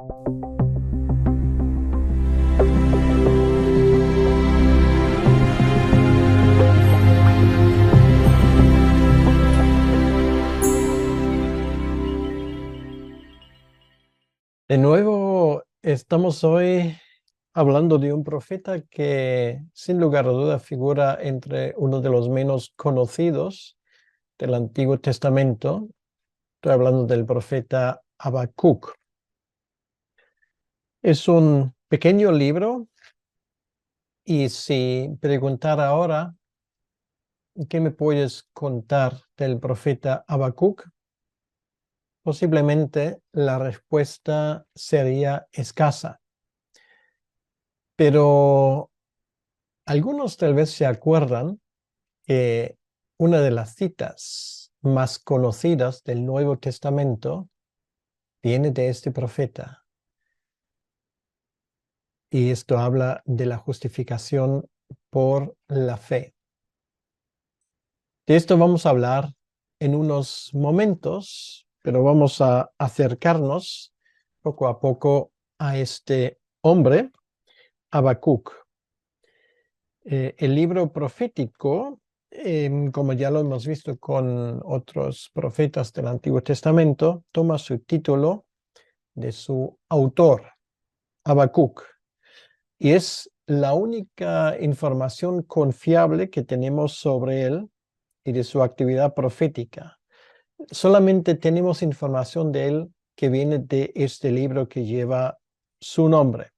De nuevo, estamos hoy hablando de un profeta que sin lugar a duda figura entre uno de los menos conocidos del Antiguo Testamento. Estoy hablando del profeta Habacuc. Es un pequeño libro y si preguntara ahora, ¿qué me puedes contar del profeta Habacuc? Posiblemente la respuesta sería escasa, pero algunos tal vez se acuerdan que una de las citas más conocidas del Nuevo Testamento viene de este profeta. Y esto habla de la justificación por la fe. De esto vamos a hablar en unos momentos, pero vamos a acercarnos poco a poco a este hombre, Habacuc. El libro profético, como ya lo hemos visto con otros profetas del Antiguo Testamento, toma su título de su autor, Habacuc, y es la única información confiable que tenemos sobre él y de su actividad profética. Solamente tenemos información de él que viene de este libro que lleva su nombre.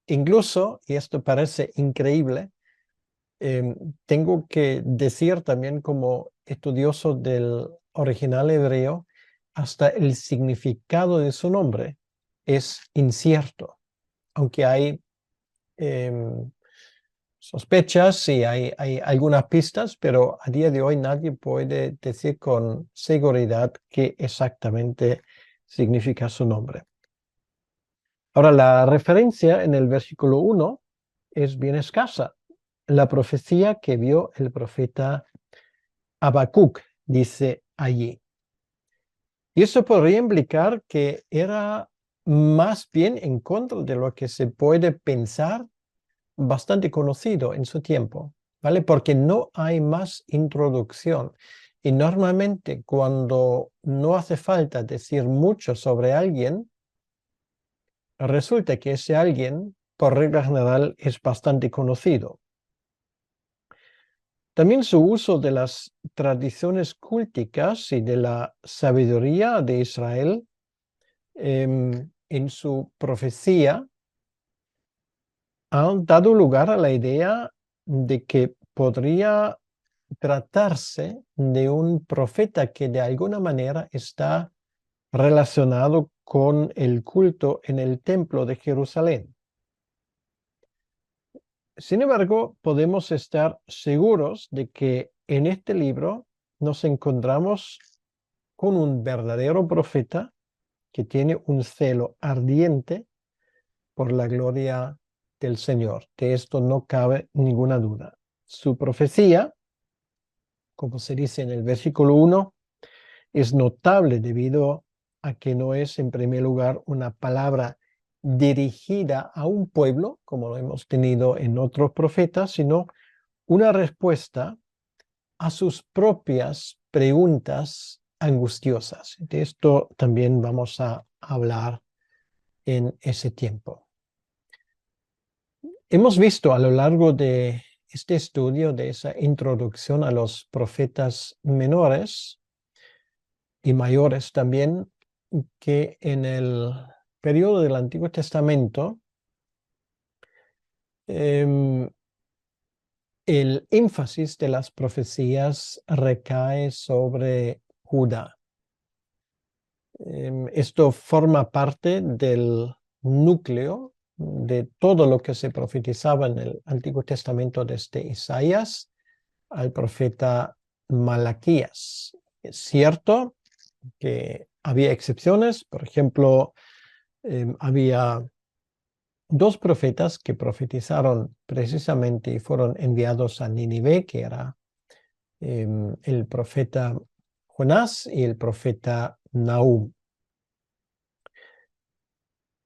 Incluso, y esto parece increíble, tengo que decir también como estudioso del original hebreo, hasta el significado de su nombre es incierto, aunque hay sospechas y hay algunas pistas, pero a día de hoy nadie puede decir con seguridad qué exactamente significa su nombre. Ahora, la referencia en el versículo 1 es bien escasa. La profecía que vio el profeta Habacuc, dice allí. Y eso podría implicar que era más bien en contra de lo que se puede pensar, bastante conocido en su tiempo, ¿vale? Porque no hay más introducción. Y normalmente cuando no hace falta decir mucho sobre alguien, resulta que ese alguien, por regla general, es bastante conocido. También su uso de las tradiciones culticas y de la sabiduría de Israel en su profecía han dado lugar a la idea de que podría tratarse de un profeta que de alguna manera está relacionado con el culto en el templo de Jerusalén. Sin embargo, podemos estar seguros de que en este libro nos encontramos con un verdadero profeta que tiene un celo ardiente por la gloria del Señor. De esto no cabe ninguna duda. Su profecía, como se dice en el versículo 1, es notable debido a que no es en primer lugar una palabra dirigida a un pueblo, como lo hemos tenido en otros profetas, sino una respuesta a sus propias preguntas angustiosas. De esto también vamos a hablar en ese tiempo. Hemos visto a lo largo de este estudio, de esa introducción a los profetas menores y mayores también, que en el periodo del Antiguo Testamento el énfasis de las profecías recae sobre Judá. Esto forma parte del núcleo de todo lo que se profetizaba en el Antiguo Testamento desde Isaías al profeta Malaquías. Es cierto que había excepciones, por ejemplo, había dos profetas que profetizaron precisamente y fueron enviados a Nínive, que era el profeta Jonás y el profeta Nahum.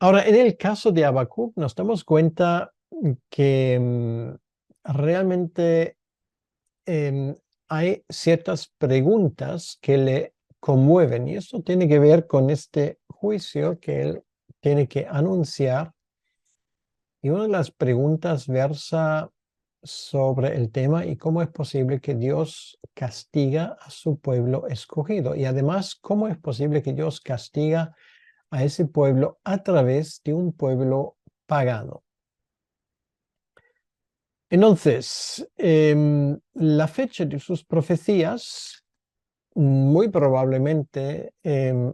Ahora, en el caso de Habacuc, nos damos cuenta que realmente em, hay ciertas preguntas que le conmueven y esto tiene que ver con este juicio que él tiene que anunciar. Y una de las preguntas versa sobre el tema y cómo es posible que Dios castiga a su pueblo escogido. Y además, cómo es posible que Dios castiga a ese pueblo a través de un pueblo pagano. Entonces, la fecha de sus profecías, muy probablemente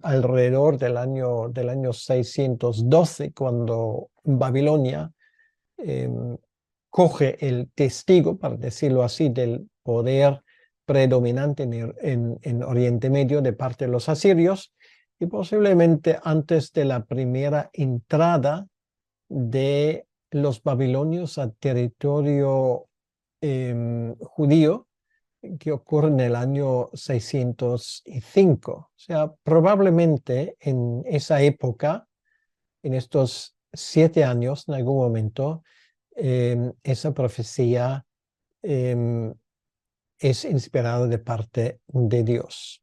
alrededor del año 612, cuando Babilonia em, coge el testigo, para decirlo así, del poder predominante en Oriente Medio de parte de los asirios, y posiblemente antes de la primera entrada de los babilonios a territorio judío, que ocurre en el año 605. O sea, probablemente en esa época, en estos 7 años, en algún momento, esa profecía es inspirada de parte de Dios.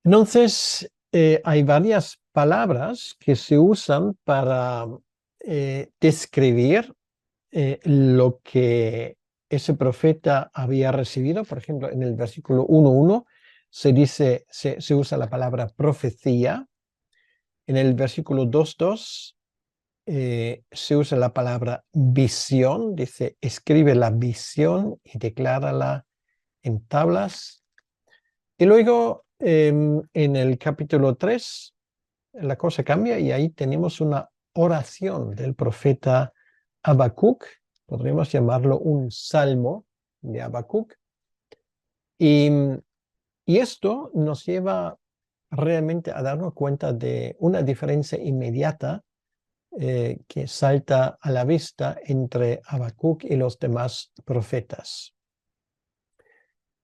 Entonces, hay varias palabras que se usan para describir lo que ese profeta había recibido. Por ejemplo, en el versículo 1:1 se usa la palabra profecía. En el versículo 2:2 se usa la palabra visión. Dice, escribe la visión y declárala en tablas. Y luego en el capítulo 3 la cosa cambia y ahí tenemos una oración del profeta Habacuc. Podríamos llamarlo un salmo de Habacuc. Y, y esto nos lleva realmente a darnos cuenta de una diferencia inmediata que salta a la vista entre Habacuc y los demás profetas.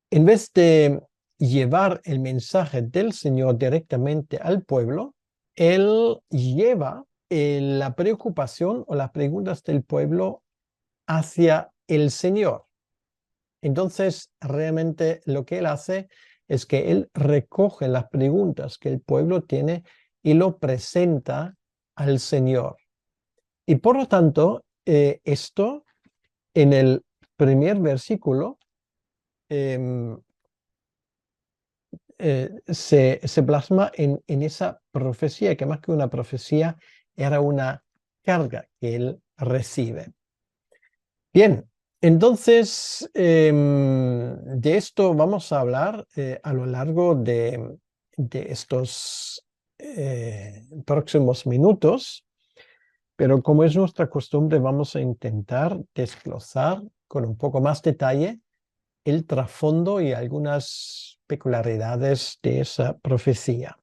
En vez de llevar el mensaje del Señor directamente al pueblo, él lleva la preocupación o las preguntas del pueblo hacia el Señor. Entonces, realmente lo que él hace es que él recoge las preguntas que el pueblo tiene y lo presenta al Señor. Y por lo tanto, esto en el primer versículo em, se plasma en esa profecía, que más que una profecía era una carga que él recibe. Bien, entonces de esto vamos a hablar a lo largo de estos próximos minutos, pero como es nuestra costumbre, vamos a intentar desglosar con un poco más detalle el trasfondo y algunas peculiaridades de esa profecía.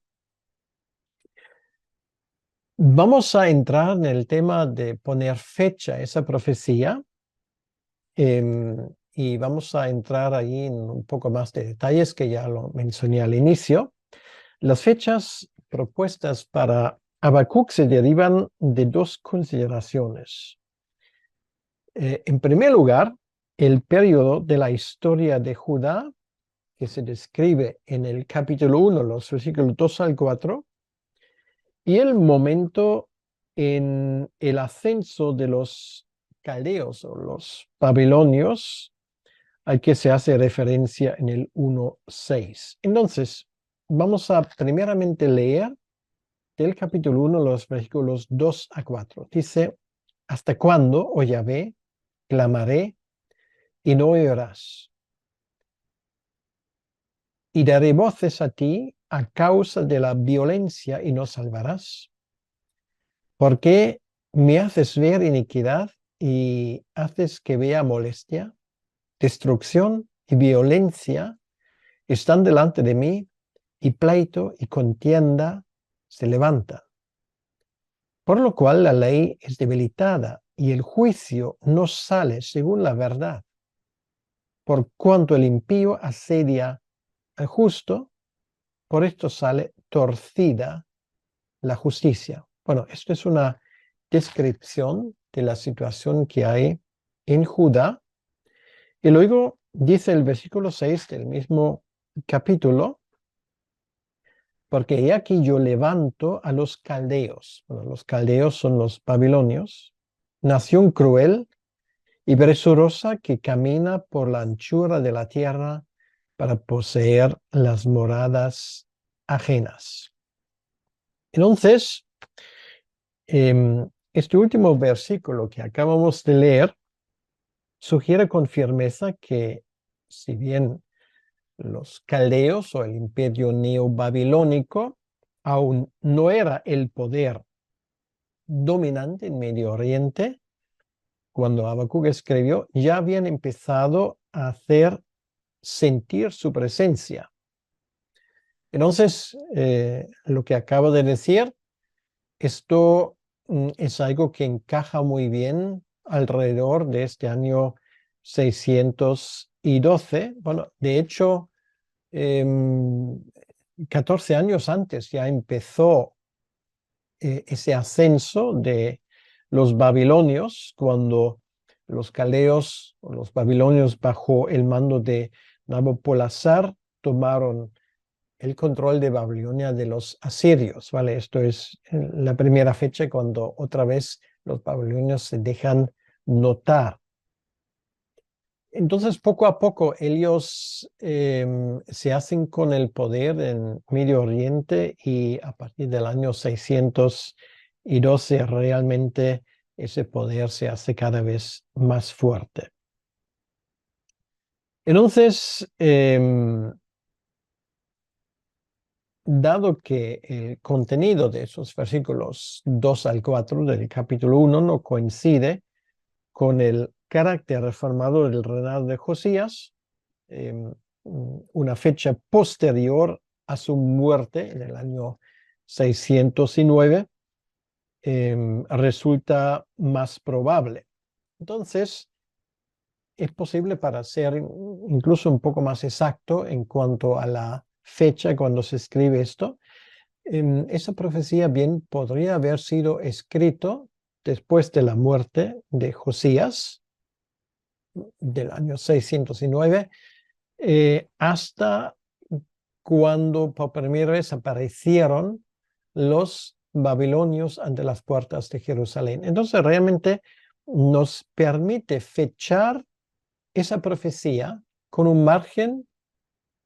Vamos a entrar en el tema de poner fecha a esa profecía y vamos a entrar ahí en un poco más de detalles que ya lo mencioné al inicio. Las fechas propuestas para Habacuc se derivan de dos consideraciones. En primer lugar, el periodo de la historia de Judá, que se describe en el capítulo 1, los versículos 2 al 4, y el momento en el ascenso de los caldeos o los babilonios al que se hace referencia en el 1:6. Entonces, vamos a primeramente leer del capítulo 1 los versículos 2 a 4. Dice, ¿hasta cuándo, oh Yahvé, clamaré y no oirás? Y daré voces a ti a causa de la violencia y no salvarás. ¿Por qué me haces ver iniquidad y haces que vea molestia? Destrucción y violencia están delante de mí, y pleito y contienda se levantan. Por lo cual la ley es debilitada y el juicio no sale según la verdad. Por cuanto el impío asedia al justo, por esto sale torcida la justicia. Bueno, esto es una descripción de la situación que hay en Judá. Y luego dice el versículo 6 del mismo capítulo, porque he aquí yo levanto a los caldeos. Bueno, los caldeos son los babilonios, nación cruel y presurosa que camina por la anchura de la tierra para poseer las moradas ajenas. Entonces, este último versículo que acabamos de leer sugiere con firmeza que si bien los caldeos o el imperio neobabilónico aún no era el poder dominante en Medio Oriente, cuando Habacuc escribió, ya habían empezado a hacer sentir su presencia. Entonces, lo que acabo de decir, esto es algo que encaja muy bien alrededor de este año 612. Bueno, de hecho, 14 años antes ya empezó ese ascenso de los babilonios, cuando los caldeos o los babilonios bajo el mando de Nabopolassar tomaron el control de Babilonia de los asirios, ¿vale? Esto es la primera fecha cuando otra vez los babilonios se dejan notar. Entonces, poco a poco, ellos se hacen con el poder en Medio Oriente y a partir del año 612 realmente ese poder se hace cada vez más fuerte. Entonces, dado que el contenido de esos versículos 2 al 4 del capítulo 1 no coincide con el carácter reformador del reinado de Josías, una fecha posterior a su muerte en el año 609, resulta más probable. Entonces, es posible para ser incluso un poco más exacto en cuanto a la fecha cuando se escribe esto. Esa profecía bien podría haber sido escrito después de la muerte de Josías del año 609 hasta cuando por primera vez aparecieron los babilonios ante las puertas de Jerusalén. Entonces realmente nos permite fechar esa profecía con un margen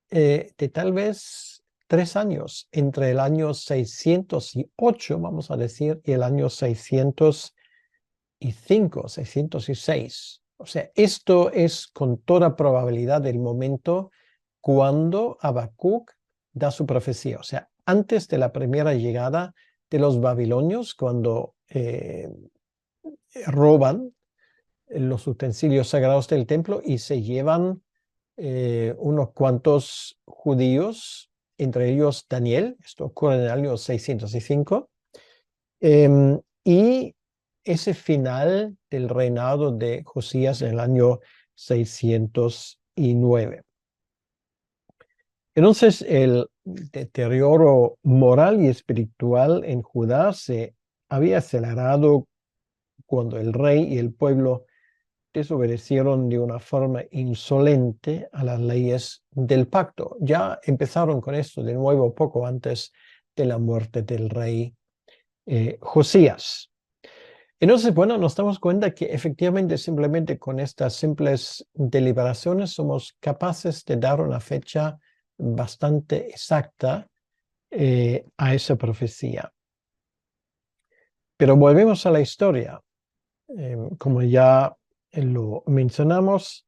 de tal vez 3 años, entre el año 608, vamos a decir, y el año 605, 606. O sea, esto es con toda probabilidad el momento cuando Habacuc da su profecía. O sea, antes de la primera llegada de los babilonios, cuando roban los utensilios sagrados del templo y se llevan unos cuantos judíos, entre ellos Daniel. Esto ocurre en el año 605. Y ese final del reinado de Josías en el año 609. Entonces, el deterioro moral y espiritual en Judá se había acelerado cuando el rey y el pueblo desobedecieron de una forma insolente a las leyes del pacto. Ya empezaron con esto de nuevo poco antes de la muerte del rey Josías. Entonces, bueno, nos damos cuenta que efectivamente simplemente con estas simples deliberaciones somos capaces de dar una fecha bastante exacta a esa profecía. Pero volvemos a la historia. Como ya lo mencionamos,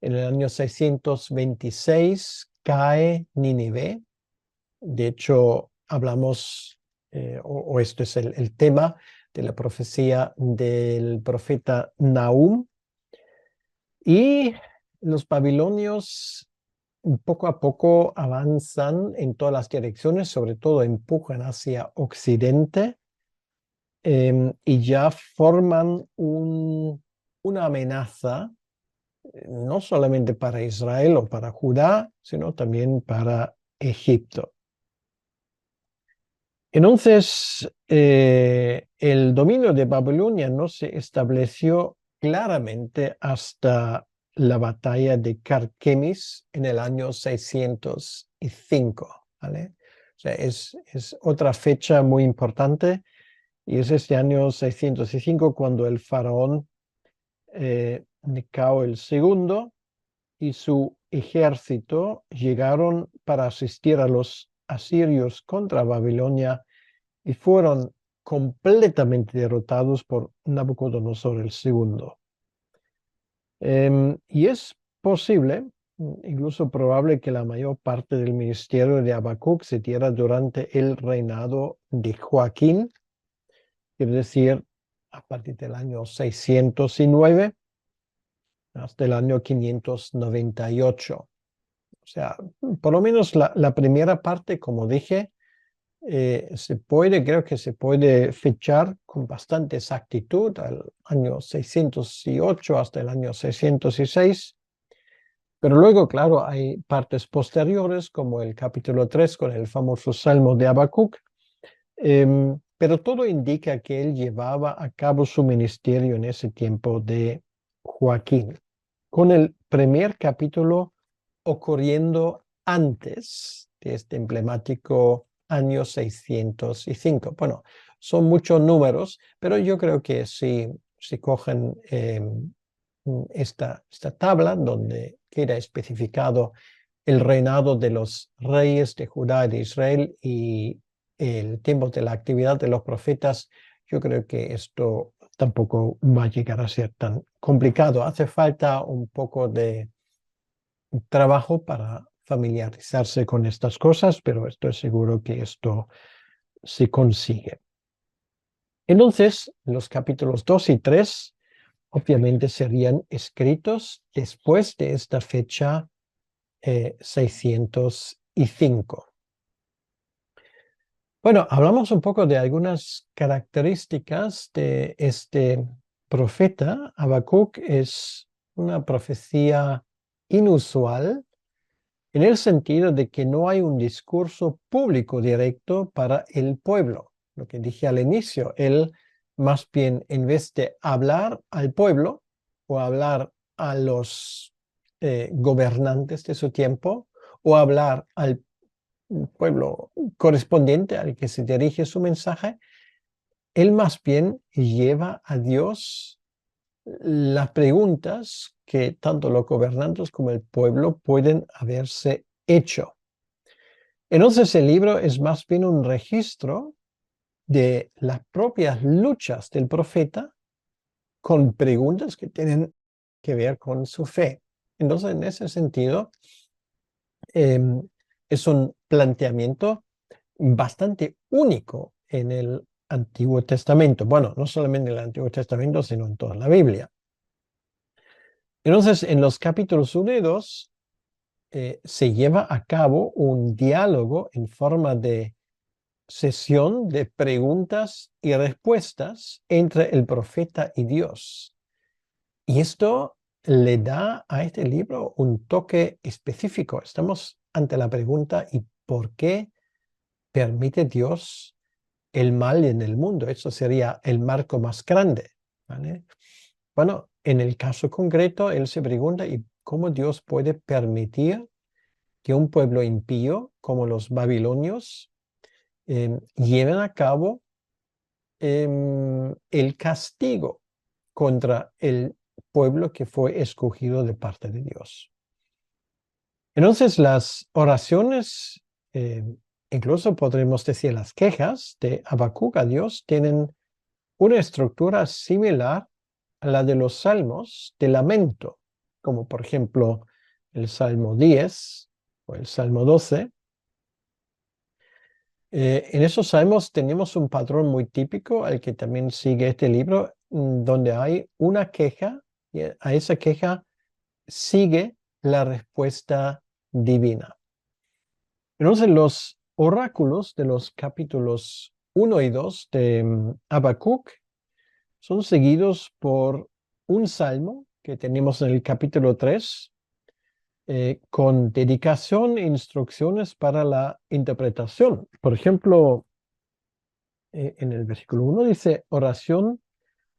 en el año 626 cae Nínive. De hecho, hablamos, o esto es el tema de la profecía del profeta Nahum. Y los babilonios poco a poco avanzan en todas las direcciones, sobre todo empujan hacia occidente y ya forman una amenaza no solamente para Israel o para Judá, sino también para Egipto. Entonces, el dominio de Babilonia no se estableció claramente hasta la batalla de Carquemis en el año 605, ¿vale? O sea, es otra fecha muy importante y es este año 605 cuando el faraón Necao el segundo y su ejército llegaron para asistir a los asirios contra Babilonia y fueron completamente derrotados por Nabucodonosor el segundo. Y es posible, incluso probable, que la mayor parte del ministerio de Habacuc se diera durante el reinado de Joaquín, es decir, a partir del año 609 hasta el año 598. O sea, por lo menos la primera parte, como dije, creo que se puede fechar con bastante exactitud al año 608 hasta el año 606. Pero luego, claro, hay partes posteriores, como el capítulo 3 con el famoso Salmo de Habacuc, pero todo indica que él llevaba a cabo su ministerio en ese tiempo de Joaquín, con el primer capítulo ocurriendo antes de este emblemático año 605. Bueno, son muchos números, pero yo creo que si cogen esta tabla donde queda especificado el reinado de los reyes de Judá y de Israel y el tiempo de la actividad de los profetas, yo creo que esto tampoco va a llegar a ser tan complicado. Hace falta un poco de trabajo para familiarizarse con estas cosas, pero estoy seguro que esto se consigue. Entonces, los capítulos 2 y 3 obviamente serían escritos después de esta fecha 605. Bueno, hablamos un poco de algunas características de este profeta. Habacuc es una profecía inusual en el sentido de que no hay un discurso público directo para el pueblo. Lo que dije al inicio, él más bien en vez de hablar al pueblo o hablar a los gobernantes de su tiempo o hablar al pueblo correspondiente al que se dirige su mensaje, él más bien lleva a Dios las preguntas que tanto los gobernantes como el pueblo pueden haberse hecho. Entonces el libro es más bien un registro de las propias luchas del profeta con preguntas que tienen que ver con su fe. Entonces, en ese sentido, es un planteamiento bastante único en el Antiguo Testamento. Bueno, no solamente en el Antiguo Testamento, sino en toda la Biblia. Entonces, en los capítulos 1 y 2 se lleva a cabo un diálogo en forma de sesión de preguntas y respuestas entre el profeta y Dios. Y esto le da a este libro un toque específico. Estamos ante la pregunta: ¿y por qué permite Dios el mal en el mundo? Eso sería el marco más grande, ¿vale? Bueno, en el caso concreto, él se pregunta: ¿y cómo Dios puede permitir que un pueblo impío como los babilonios lleven a cabo el castigo contra el pueblo que fue escogido de parte de Dios? Entonces, las oraciones, incluso podremos decir las quejas de Habacuc a Dios, tienen una estructura similar a la de los salmos de lamento, como por ejemplo el Salmo 10 o el Salmo 12. En esos salmos tenemos un patrón muy típico al que también sigue este libro, donde hay una queja y a esa queja sigue la respuesta divina. Entonces, los oráculos de los capítulos 1 y 2 de Habacuc son seguidos por un salmo que tenemos en el capítulo 3, con dedicación e instrucciones para la interpretación. Por ejemplo, en el versículo 1 dice oración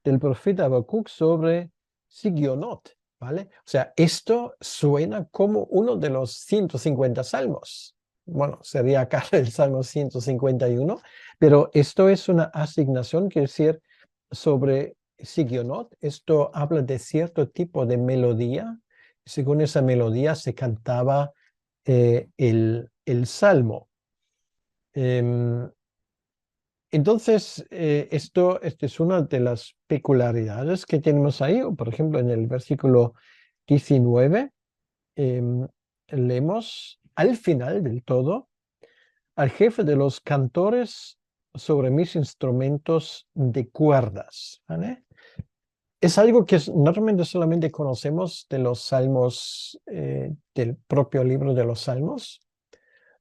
del profeta Habacuc sobre Sigionot, ¿vale? O sea, esto suena como uno de los 150 salmos. Bueno, sería acá el Salmo 151, pero esto es una asignación, quiere decir, sobre Sigionot. Esto habla de cierto tipo de melodía. Según esa melodía se cantaba el salmo. Entonces, esto es una de las peculiaridades que tenemos ahí. Por ejemplo, en el versículo 19, leemos al final del todo al jefe de los cantores sobre mis instrumentos de cuerdas. ¿Vale? Es algo que normalmente solamente conocemos de los salmos, del propio libro de los salmos,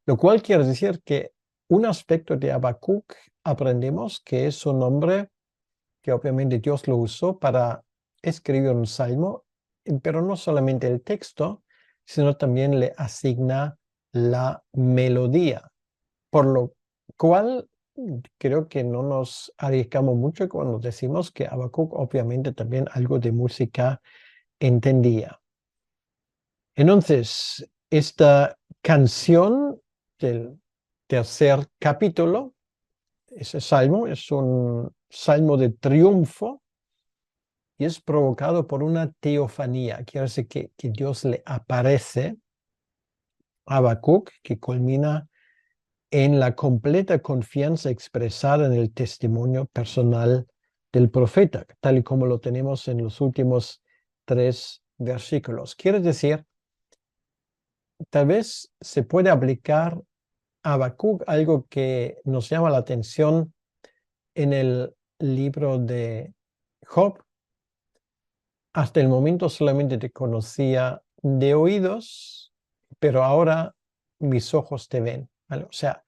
lo cual quiere decir que un aspecto de Habacuc aprendemos que es un hombre que obviamente Dios lo usó para escribir un salmo, pero no solamente el texto, sino también le asigna la melodía, por lo cual creo que no nos arriesgamos mucho cuando decimos que Habacuc obviamente también algo de música entendía. Entonces, esta canción del tercer capítulo, ese salmo es un salmo de triunfo y es provocado por una teofanía. Quiere decir que Dios le aparece a Habacuc, que culmina en la completa confianza expresada en el testimonio personal del profeta, tal y como lo tenemos en los últimos 3 versículos. Quiere decir, tal vez se puede aplicar a Habacuc algo que nos llama la atención en el libro de Job. Hasta el momento solamente te conocía de oídos, pero ahora mis ojos te ven. ¿Vale? O sea,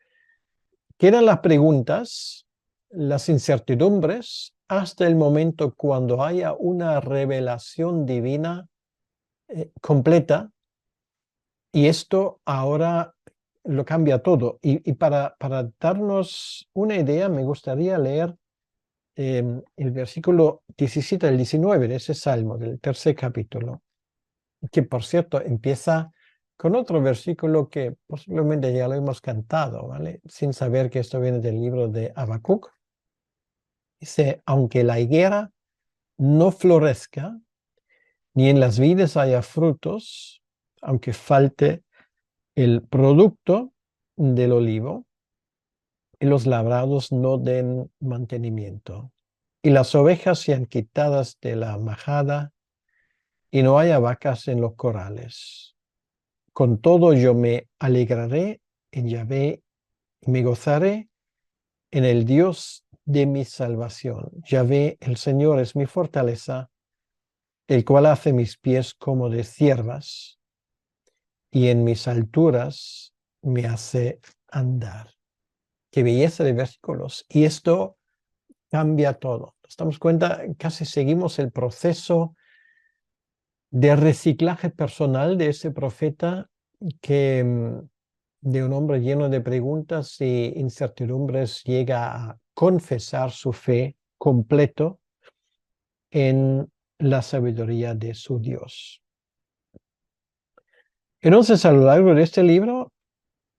quedan las preguntas, las incertidumbres, hasta el momento cuando haya una revelación divina completa, y esto ahora lo cambia todo. Y para darnos una idea, me gustaría leer el versículo 17 al 19 de ese salmo, del tercer capítulo, que por cierto empieza con otro versículo que posiblemente ya lo hemos cantado, ¿vale? Sin saber que esto viene del libro de Habacuc. Dice, aunque la higuera no florezca, ni en las vides haya frutos, aunque falte el producto del olivo, y los labrados no den mantenimiento, y las ovejas sean quitadas de la majada, y no haya vacas en los corrales. Con todo yo me alegraré en Yahvé y me gozaré en el Dios de mi salvación. Yahvé, el Señor, es mi fortaleza, el cual hace mis pies como de ciervas y en mis alturas me hace andar. Qué belleza de versículos. Y esto cambia todo. Nos damos cuenta, casi seguimos el proceso de reciclaje personal de ese profeta que de un hombre lleno de preguntas e incertidumbres llega a confesar su fe completo en la sabiduría de su Dios. Entonces, a lo largo de este libro,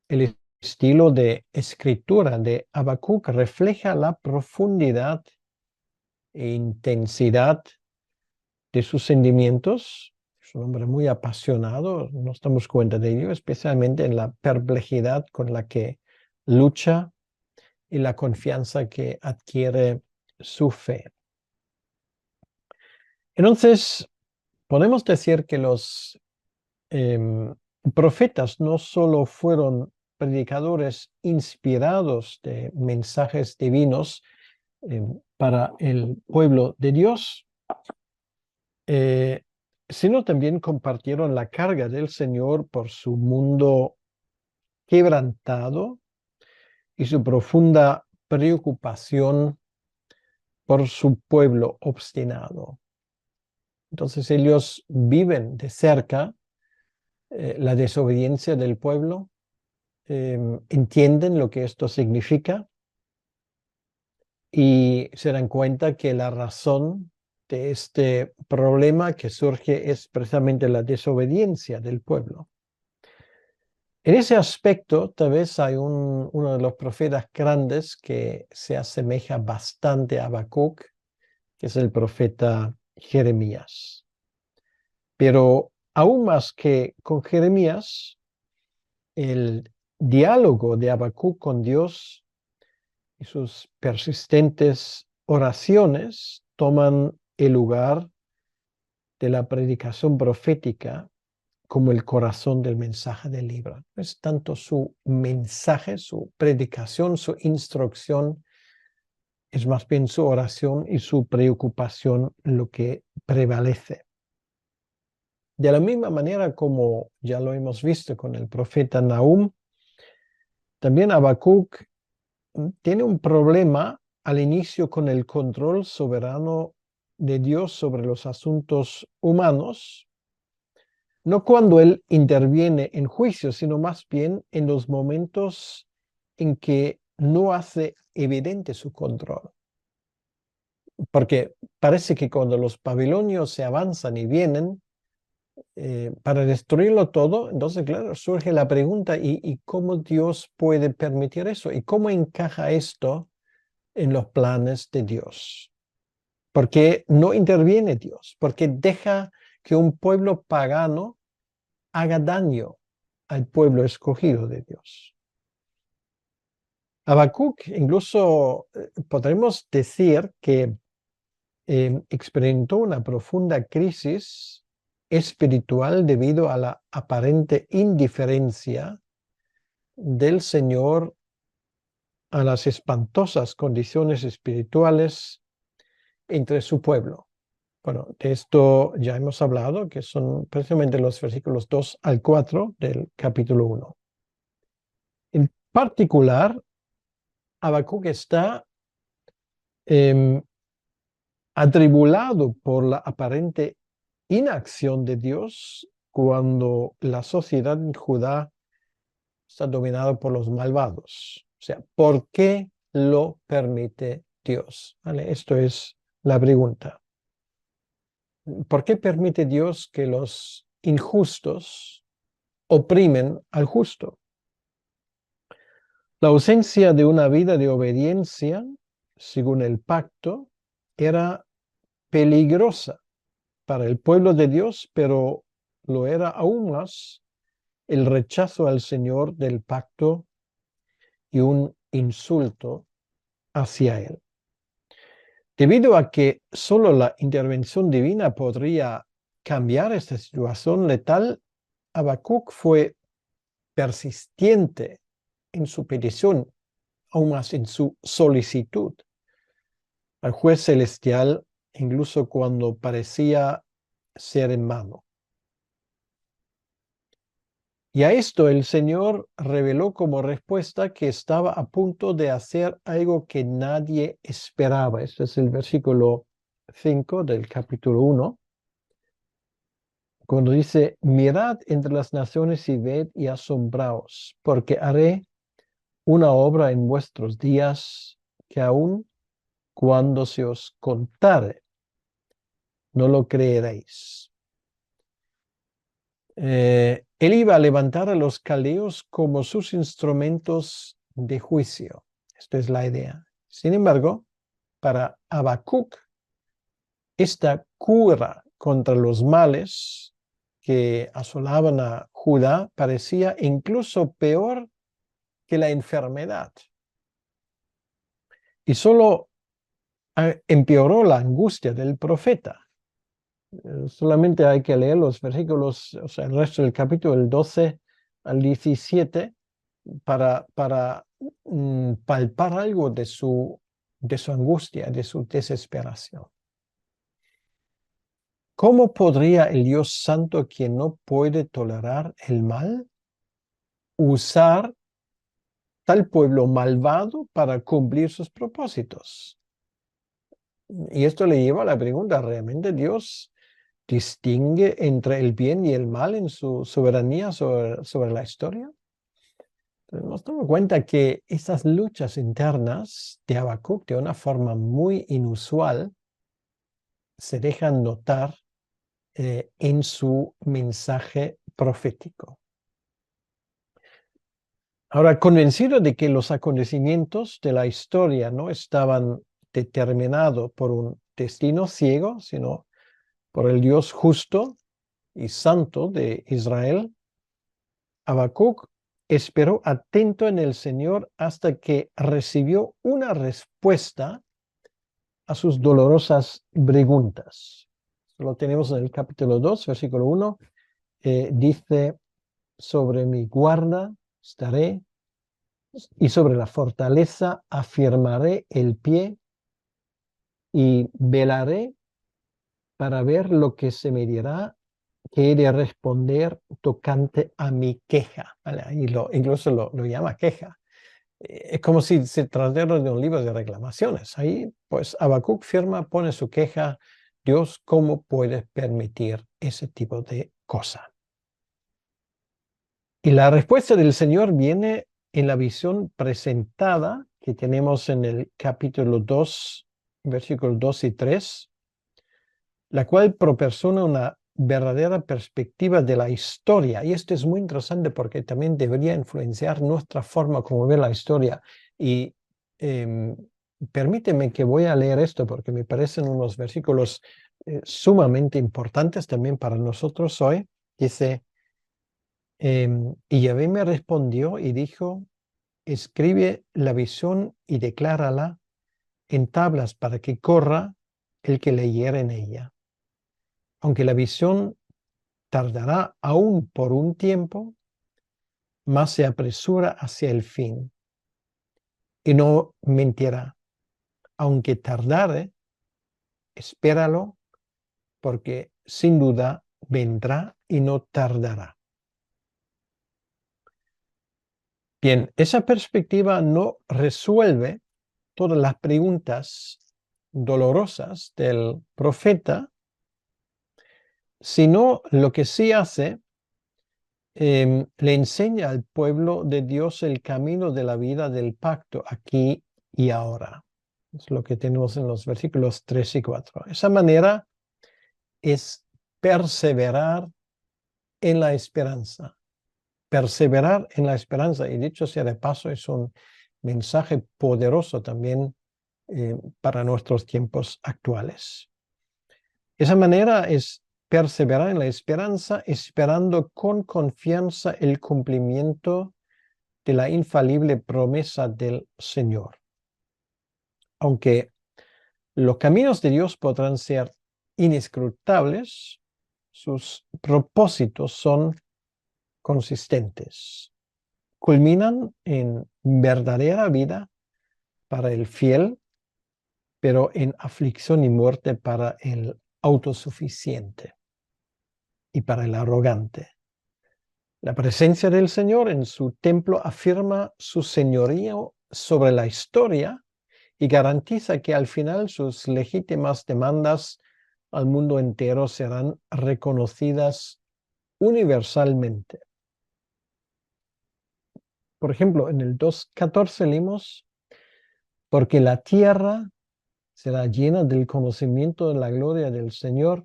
el estilo de escritura de Habacuc refleja la profundidad e intensidad de sus sentimientos. Es un hombre muy apasionado, nos damos cuenta de ello, especialmente en la perplejidad con la que lucha y la confianza que adquiere su fe. Entonces, podemos decir que los profetas no solo fueron predicadores inspirados de mensajes divinos para el pueblo de Dios, sino también compartieron la carga del Señor por su mundo quebrantado y su profunda preocupación por su pueblo obstinado. Entonces ellos viven de cerca la desobediencia del pueblo, entienden lo que esto significa y se dan cuenta que la razón de este problema que surge es precisamente la desobediencia del pueblo. En ese aspecto, tal vez hay uno de los profetas grandes que se asemeja bastante a Habacuc, que es el profeta Jeremías. Pero aún más que con Jeremías, el diálogo de Habacuc con Dios y sus persistentes oraciones toman el lugar de la predicación profética como el corazón del mensaje del libro. No es tanto su mensaje, su predicación, su instrucción, es más bien su oración y su preocupación lo que prevalece. De la misma manera como ya lo hemos visto con el profeta Nahum, también Habacuc tiene un problema al inicio con el control soberano de Dios sobre los asuntos humanos, no cuando Él interviene en juicio, sino más bien en los momentos en que no hace evidente su control. Porque parece que cuando los babilonios se avanzan y vienen para destruirlo todo, entonces, claro, surge la pregunta, ¿y cómo Dios puede permitir eso? ¿Y cómo encaja esto en los planes de Dios? ¿Por qué no interviene Dios? ¿Por qué deja que un pueblo pagano haga daño al pueblo escogido de Dios? Habacuc, incluso podremos decir que experimentó una profunda crisis espiritual debido a la aparente indiferencia del Señor a las espantosas condiciones espirituales entre su pueblo. Bueno, de esto ya hemos hablado, que son precisamente los versículos 2 al 4 del capítulo 1. En particular, Habacuc está atribulado por la aparente inacción de Dios cuando la sociedad en Judá está dominada por los malvados. O sea, ¿por qué lo permite Dios? ¿Vale? Esto es la pregunta. ¿Por qué permite Dios que los injustos oprimen al justo? La ausencia de una vida de obediencia, según el pacto, era peligrosa para el pueblo de Dios, pero lo era aún más el rechazo al Señor del pacto y un insulto hacia Él. Debido a que solo la intervención divina podría cambiar esta situación letal, Habacuc fue persistente en su petición, aún más en su solicitud al juez celestial, incluso cuando parecía ser en vano. Y a esto el Señor reveló como respuesta que estaba a punto de hacer algo que nadie esperaba. Este es el versículo 5 del capítulo 1, cuando dice: mirad entre las naciones y ved y asombraos, porque haré una obra en vuestros días que aun cuando se os contare, no lo creeréis. Él iba a levantar a los caldeos como sus instrumentos de juicio. Esta es la idea. Sin embargo, para Habacuc, esta cura contra los males que asolaban a Judá parecía incluso peor que la enfermedad. Y solo empeoró la angustia del profeta. Solamente hay que leer los versículos, o sea, el resto del capítulo, el 12 al 17, para palpar algo de su angustia, de su desesperación. ¿Cómo podría el Dios Santo, quien no puede tolerar el mal, usar tal pueblo malvado para cumplir sus propósitos? Y esto le lleva a la pregunta: ¿realmente Dios distingue entre el bien y el mal en su soberanía sobre la historia? Nos damos cuenta que esas luchas internas de Habacuc, de una forma muy inusual, se dejan notar en su mensaje profético. Ahora, convencido de que los acontecimientos de la historia no estaban determinados por un destino ciego, sino por el Dios justo y santo de Israel, Habacuc esperó atento en el Señor hasta que recibió una respuesta a sus dolorosas preguntas. Lo tenemos en el capítulo 2, versículo 1. Dice, sobre mi guarda estaré y sobre la fortaleza afirmaré el pie y velaré para ver lo que se me dirá que he de responder tocante a mi queja. ¿Vale? Y incluso lo llama queja. Es como si se tratara de un libro de reclamaciones. Ahí, pues, Habacuc firma, pone su queja. Dios, ¿cómo puedes permitir ese tipo de cosa? Y la respuesta del Señor viene en la visión presentada que tenemos en el capítulo 2, versículos 2 y 3, la cual proporciona una verdadera perspectiva de la historia. Y esto es muy interesante porque también debería influenciar nuestra forma como ver la historia. Y permíteme que voy a leer esto porque me parecen unos versículos sumamente importantes también para nosotros hoy. Dice, y Yahvé me respondió y dijo, escribe la visión y declárala en tablas para que corra el que leyere en ella. Aunque la visión tardará aún por un tiempo, mas se apresura hacia el fin. Y no mentirá. Aunque tardare, espéralo, porque sin duda vendrá y no tardará. Bien, esa perspectiva no resuelve todas las preguntas dolorosas del profeta, sino lo que sí hace, le enseña al pueblo de Dios el camino de la vida del pacto aquí y ahora. Es lo que tenemos en los versículos 3 y 4. Esa manera es perseverar en la esperanza. Perseverar en la esperanza. Y dicho sea de paso, es un mensaje poderoso también para nuestros tiempos actuales. Esa manera es perseverar en la esperanza, esperando con confianza el cumplimiento de la infalible promesa del Señor. Aunque los caminos de Dios podrán ser inescrutables, sus propósitos son consistentes. Culminan en verdadera vida para el fiel, pero en aflicción y muerte para el autosuficiente y para el arrogante. La presencia del Señor en su templo afirma su señorío sobre la historia y garantiza que al final sus legítimas demandas al mundo entero serán reconocidas universalmente. Por ejemplo, en el 2.14 leímos, porque la tierra será llena del conocimiento de la gloria del Señor,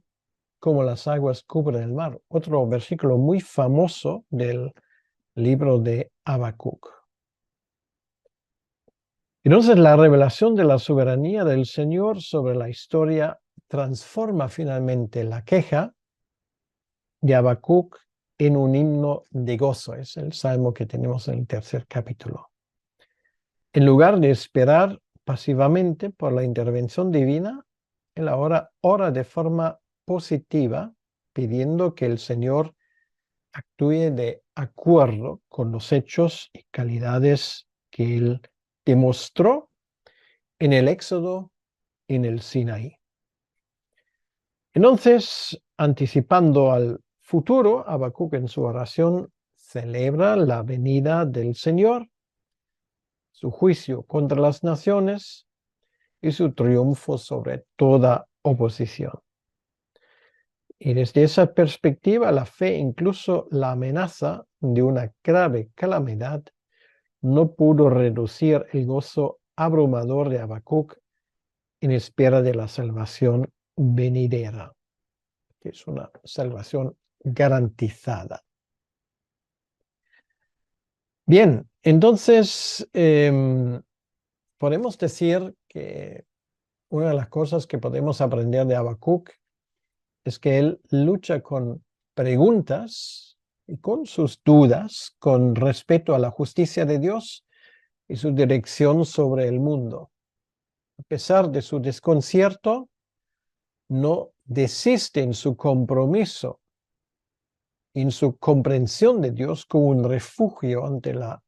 como las aguas cubren el mar. Otro versículo muy famoso del libro de Habacuc. Entonces, la revelación de la soberanía del Señor sobre la historia transforma finalmente la queja de Habacuc en un himno de gozo. Es el salmo que tenemos en el tercer capítulo. En lugar de esperar pasivamente por la intervención divina, él ahora ora de forma positiva, pidiendo que el Señor actúe de acuerdo con los hechos y calidades que él demostró en el Éxodo y en el Sinaí. Entonces, anticipando al futuro, Habacuc en su oración celebra la venida del Señor, su juicio contra las naciones y su triunfo sobre toda oposición. Y desde esa perspectiva, la fe, incluso la amenaza de una grave calamidad, no pudo reducir el gozo abrumador de Habacuc en espera de la salvación venidera, que es una salvación garantizada. Bien, entonces podemos decir que una de las cosas que podemos aprender de Habacuc es que él lucha con preguntas y con sus dudas con respecto a la justicia de Dios y su dirección sobre el mundo. A pesar de su desconcierto, no desiste en su compromiso, en su comprensión de Dios como un refugio ante la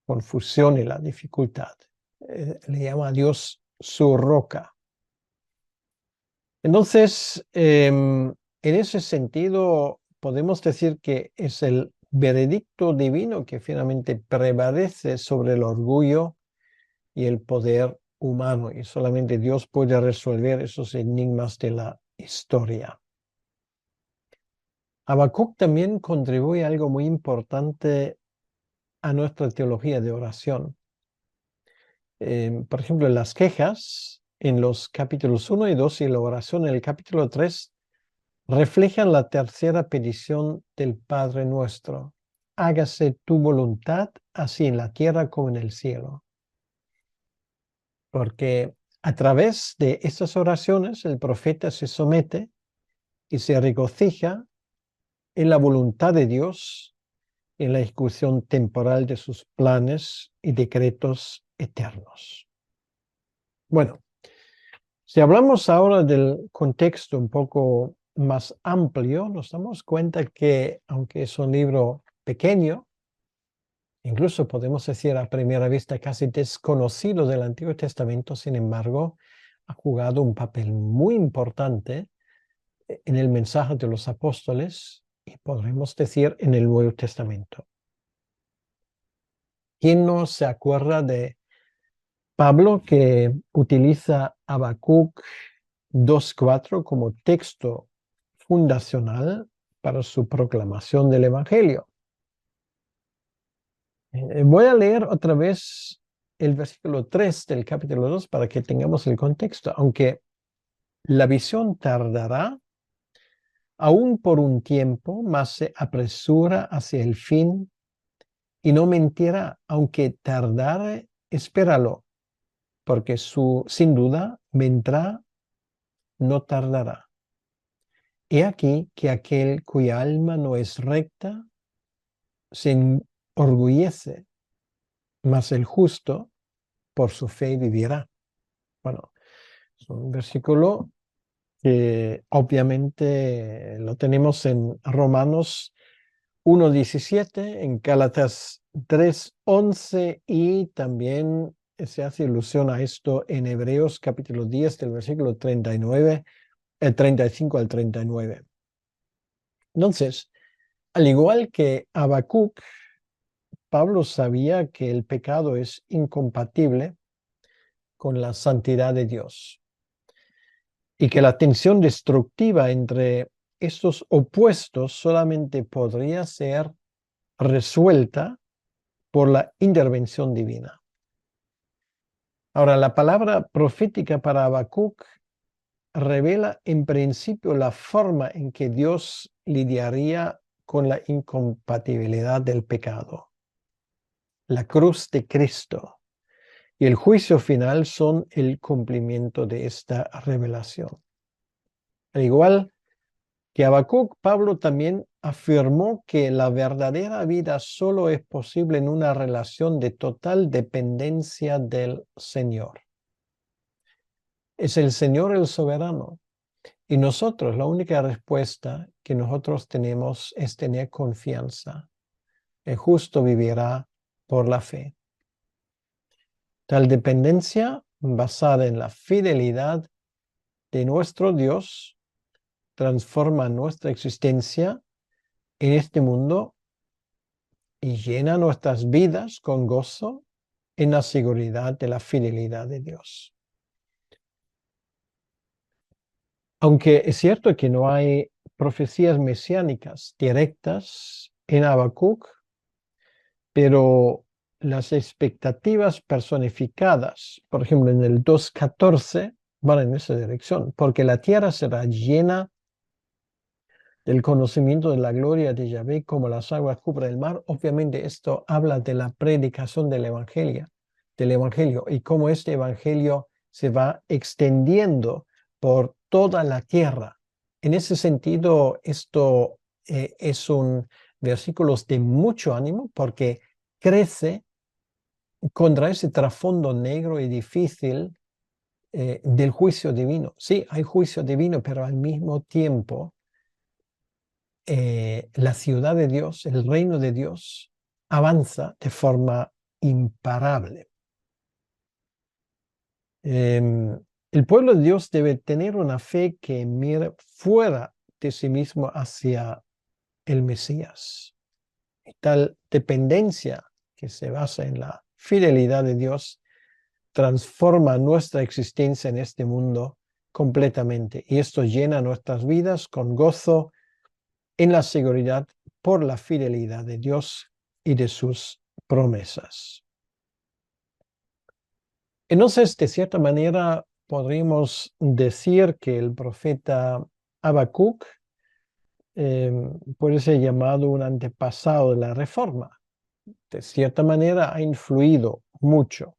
confusión y la dificultad. Le llama a Dios su roca. Entonces, en ese sentido, podemos decir que es el veredicto divino que finalmente prevalece sobre el orgullo y el poder humano, y solamente Dios puede resolver esos enigmas de la historia. Habacuc también contribuye a algo muy importante a nuestra teología de oración. Por ejemplo, en las quejas, en los capítulos 1 y 2 y la oración en el capítulo 3, reflejan la tercera petición del Padre nuestro. Hágase tu voluntad, así en la tierra como en el cielo. Porque a través de estas oraciones el profeta se somete y se regocija en la voluntad de Dios, en la ejecución temporal de sus planes y decretos eternos. Bueno, si hablamos ahora del contexto un poco más amplio, nos damos cuenta que, aunque es un libro pequeño, incluso podemos decir a primera vista casi desconocido del Antiguo Testamento, sin embargo, ha jugado un papel muy importante en el mensaje de los apóstoles y podremos decir en el Nuevo Testamento. ¿Quién no se acuerda de Pablo, que utiliza Habacuc 2:4 como texto fundacional para su proclamación del Evangelio? Voy a leer otra vez el versículo 3 del capítulo 2 para que tengamos el contexto. Aunque la visión tardará, aún por un tiempo, mas se apresura hacia el fin y no mentirá. Aunque tardare, espéralo, porque sin duda vendrá, no tardará. He aquí que aquel cuya alma no es recta se enorgullece, mas el justo por su fe vivirá. Bueno, es un versículo que obviamente lo tenemos en Romanos 1:17, en Gálatas 3:11 y también se hace ilusión a esto en Hebreos capítulo 10 del versículo 39, 35 al 39. Entonces, al igual que Habacuc, Pablo sabía que el pecado es incompatible con la santidad de Dios y que la tensión destructiva entre estos opuestos solamente podría ser resuelta por la intervención divina. Ahora, la palabra profética para Habacuc revela en principio la forma en que Dios lidiaría con la incompatibilidad del pecado. La cruz de Cristo y el juicio final son el cumplimiento de esta revelación. Al igual que Habacuc, Pablo también afirmó que la verdadera vida solo es posible en una relación de total dependencia del Señor. Es el Señor el soberano. Y nosotros, la única respuesta que nosotros tenemos es tener confianza. El justo vivirá por la fe. Tal dependencia, basada en la fidelidad de nuestro Dios, transforma nuestra existencia en este mundo y llena nuestras vidas con gozo en la seguridad de la fidelidad de Dios. Aunque es cierto que no hay profecías mesiánicas directas en Habacuc, pero las expectativas personificadas, por ejemplo, en el 2:14, van en esa dirección, porque la tierra será llena del conocimiento de la gloria de Yahvé como las aguas cubren el mar. Obviamente esto habla de la predicación del evangelio y cómo este evangelio se va extendiendo por toda la tierra. En ese sentido, esto es un versículo de mucho ánimo porque crece contra ese trasfondo negro y difícil del juicio divino. Sí, hay juicio divino, pero al mismo tiempo la ciudad de Dios, el reino de Dios, avanza de forma imparable. El pueblo de Dios debe tener una fe que mire fuera de sí mismo hacia el Mesías. Y tal dependencia que se basa en la fidelidad de Dios transforma nuestra existencia en este mundo completamente. Y esto llena nuestras vidas con gozo en la seguridad por la fidelidad de Dios y de sus promesas. Entonces, de cierta manera, podríamos decir que el profeta Habacuc puede ser llamado un antepasado de la Reforma. De cierta manera, ha influido mucho.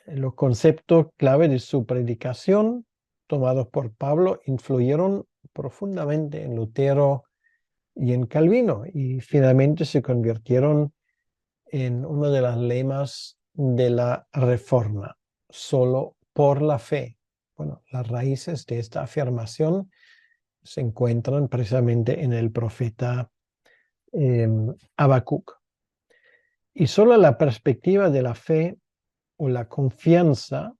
Los conceptos clave de su predicación, tomados por Pablo, influyeron profundamente en Lutero y en Calvino, y finalmente se convirtieron en uno de los lemas de la Reforma, solo por la fe. Bueno, las raíces de esta afirmación se encuentran precisamente en el profeta Habacuc. Y solo la perspectiva de la fe o la confianza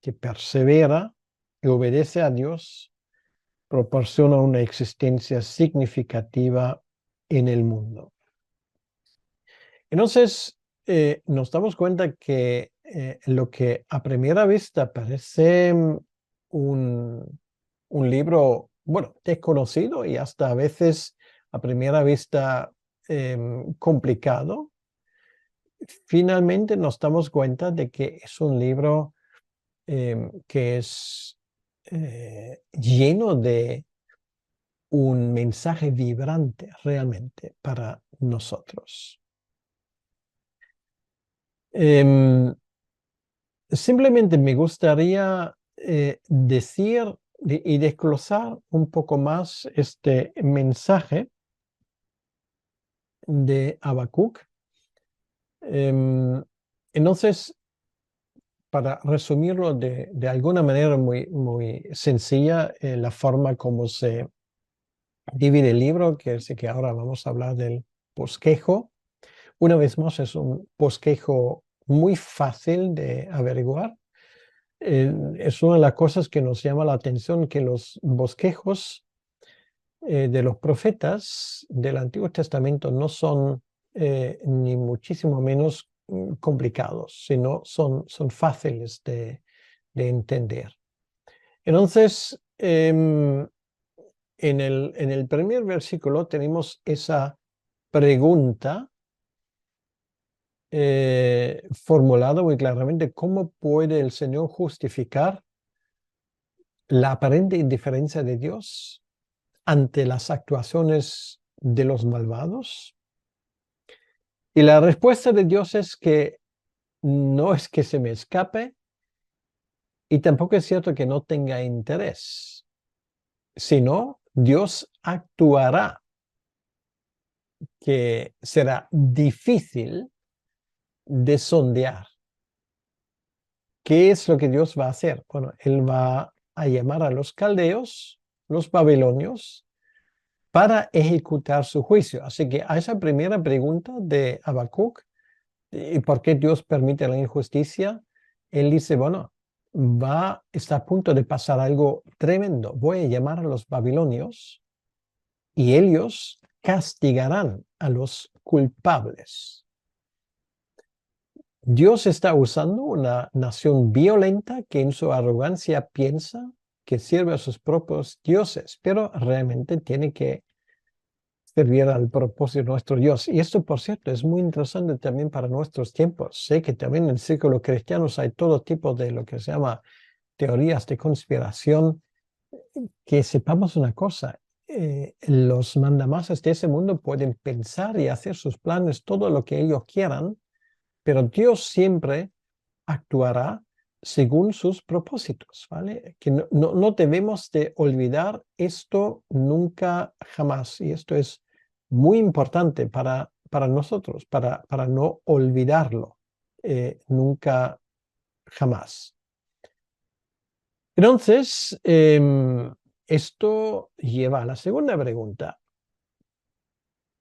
que persevera y obedece a Dios proporciona una existencia significativa en el mundo. Entonces, nos damos cuenta que lo que a primera vista parece un libro, bueno, desconocido y hasta a veces a primera vista complicado, finalmente nos damos cuenta de que es un libro que es lleno de un mensaje vibrante realmente para nosotros. Simplemente me gustaría decir y desglosar un poco más este mensaje de Habacuc. Entonces, para resumirlo de alguna manera muy sencilla, la forma como se divide el libro, que es que ahora vamos a hablar del bosquejo. Una vez más, es un bosquejo muy fácil de averiguar. Es una de las cosas que nos llama la atención, que los bosquejos de los profetas del Antiguo Testamento no son ni muchísimo menos complicados, sino son fáciles de entender. Entonces, en el primer versículo tenemos esa pregunta formulada muy claramente: ¿cómo puede el Señor justificar la aparente indiferencia de Dios ante las actuaciones de los malvados? Y la respuesta de Dios es que no es que se me escape y tampoco es cierto que no tenga interés, sino Dios actuará, que será difícil de sondear. ¿Qué es lo que Dios va a hacer? Bueno, Él va a llamar a los caldeos, los babilonios, para ejecutar su juicio. Así que a esa primera pregunta de Habacuc, ¿y por qué Dios permite la injusticia? Él dice, bueno, está a punto de pasar algo tremendo. Voy a llamar a los babilonios y ellos castigarán a los culpables. Dios está usando una nación violenta que en su arrogancia piensa que sirve a sus propios dioses, pero realmente tiene que servir al propósito de nuestro Dios. Y esto, por cierto, es muy interesante también para nuestros tiempos. Sé que también en el círculo cristiano hay todo tipo de lo que se llama teorías de conspiración. Que sepamos una cosa, los mandamases de ese mundo pueden pensar y hacer sus planes, todo lo que ellos quieran, pero Dios siempre actuará según sus propósitos, ¿vale? Que no debemos de olvidar esto nunca, jamás. Y esto es muy importante para nosotros, para no olvidarlo nunca, jamás. Entonces, esto lleva a la segunda pregunta.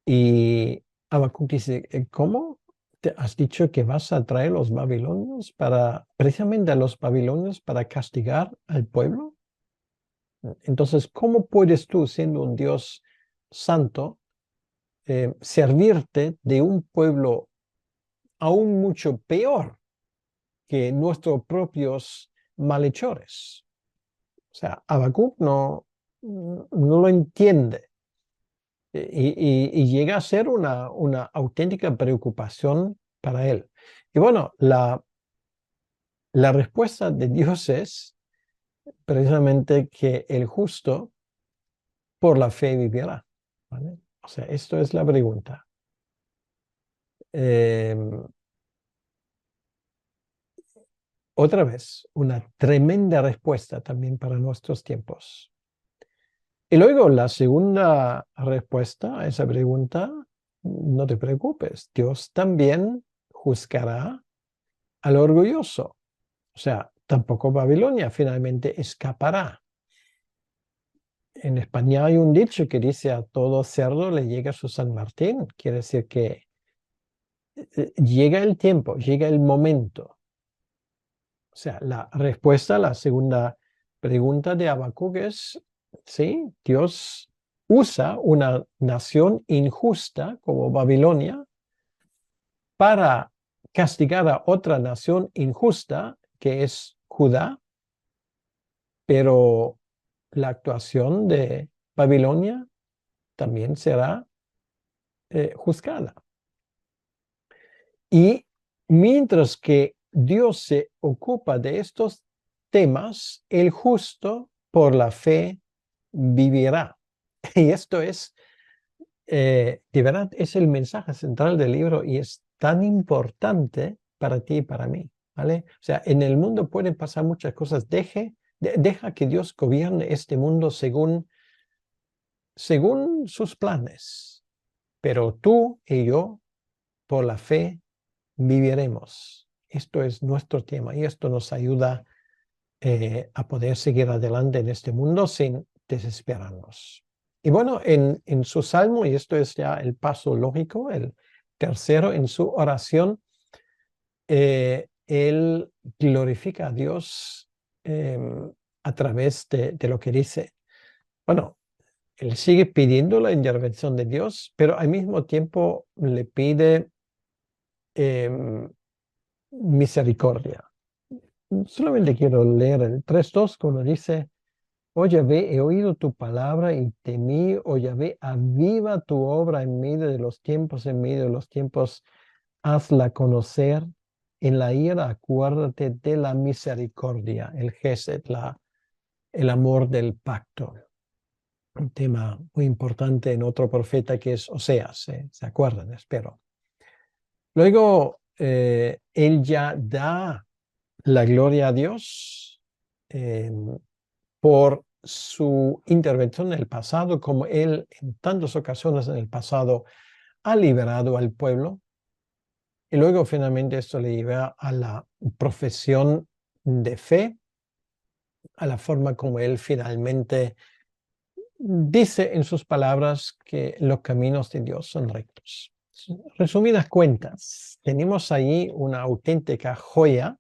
Y Habacuc dice, ¿cómo te has dicho que vas a traer los babilonios precisamente a los babilonios para castigar al pueblo? Entonces, ¿cómo puedes tú, siendo un Dios santo, servirte de un pueblo aún mucho peor que nuestros propios malhechores? O sea, Habacuc no lo entiende. Y llega a ser una auténtica preocupación para él. Y bueno, la respuesta de Dios es precisamente que el justo por la fe vivirá. ¿Vale? O sea, esto es la pregunta. Em, Otra vez, una tremenda respuesta también para nuestros tiempos. Y luego la segunda respuesta a esa pregunta, no te preocupes, Dios también juzgará al orgulloso. O sea, tampoco Babilonia finalmente escapará. En España hay un dicho que dice a todo cerdo le llega su San Martín. Quiere decir que llega el tiempo, llega el momento. O sea, la respuesta a la segunda pregunta de Habacuc es, sí, Dios usa una nación injusta como Babilonia para castigar a otra nación injusta que es Judá, pero la actuación de Babilonia también será juzgada. Y mientras que Dios se ocupa de estos temas, el justo por la fe vivirá. Y esto es, de verdad, es el mensaje central del libro y es tan importante para ti y para mí. ¿Vale? O sea, en el mundo pueden pasar muchas cosas. Deja que Dios gobierne este mundo según sus planes. Pero tú y yo, por la fe, viviremos. Esto es nuestro tema y esto nos ayuda a poder seguir adelante en este mundo sin desesperarnos. Y bueno, en su salmo, y esto es ya el paso lógico, el tercero, en su oración, él glorifica a Dios a través de lo que dice. Bueno, él sigue pidiendo la intervención de Dios, pero al mismo tiempo le pide misericordia. Solamente quiero leer el 3:2 cuando dice, oh Yahvé, he oído tu palabra y temí, oh Yahvé, aviva tu obra en medio de los tiempos, hazla conocer. En la ira acuérdate de la misericordia, el gesed, el amor del pacto. Un tema muy importante en otro profeta que es Oseas, ¿se acuerdan? Espero. Luego, él ya da la gloria a Dios por su intervención en el pasado, como él en tantas ocasiones en el pasado ha liberado al pueblo. Y luego finalmente esto le lleva a la profesión de fe, a la forma como él finalmente dice en sus palabras que los caminos de Dios son rectos. Resumidas cuentas, tenemos ahí una auténtica joya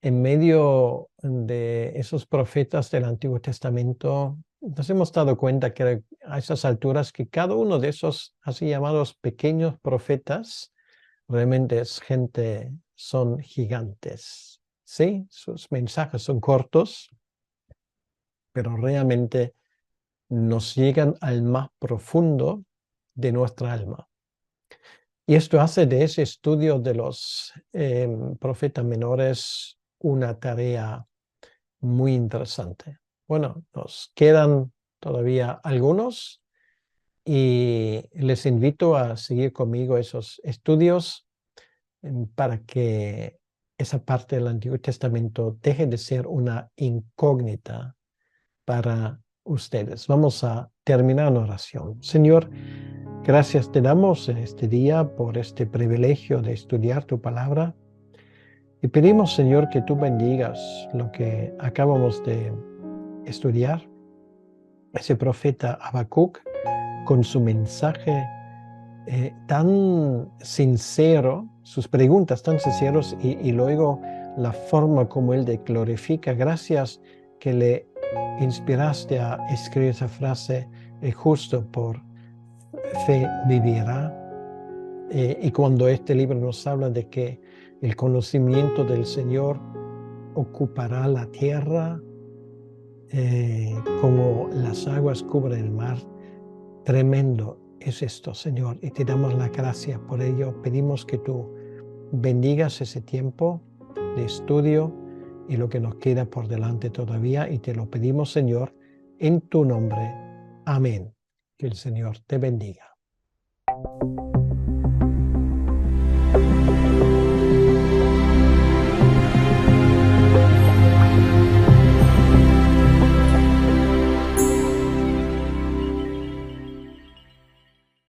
en medio de esos profetas del Antiguo Testamento. Nos hemos dado cuenta que a esas alturas que cada uno de esos así llamados pequeños profetas realmente es gente, son gigantes. Sí, sus mensajes son cortos, pero realmente nos llegan al más profundo de nuestra alma. Y esto hace de ese estudio de los profetas menores una tarea muy interesante. Bueno, nos quedan todavía algunos y les invito a seguir conmigo esos estudios para que esa parte del Antiguo Testamento deje de ser una incógnita para ustedes. Vamos a terminar en oración. Señor, gracias te damos en este día por este privilegio de estudiar tu palabra y pedimos, Señor, que tú bendigas lo que acabamos de estudiar. Ese profeta Habacuc con su mensaje tan sincero, sus preguntas tan sinceros y luego la forma como él te glorifica. Gracias que le inspiraste a escribir esa frase, el justo por fe vivirá. Y cuando este libro nos habla de que el conocimiento del Señor ocupará la tierra, como las aguas cubren el mar, tremendo es esto, Señor, y te damos la gracia por ello. Pedimos que tú bendigas ese tiempo de estudio y lo que nos queda por delante todavía, y te lo pedimos, Señor, en tu nombre. Amén. Que el Señor te bendiga.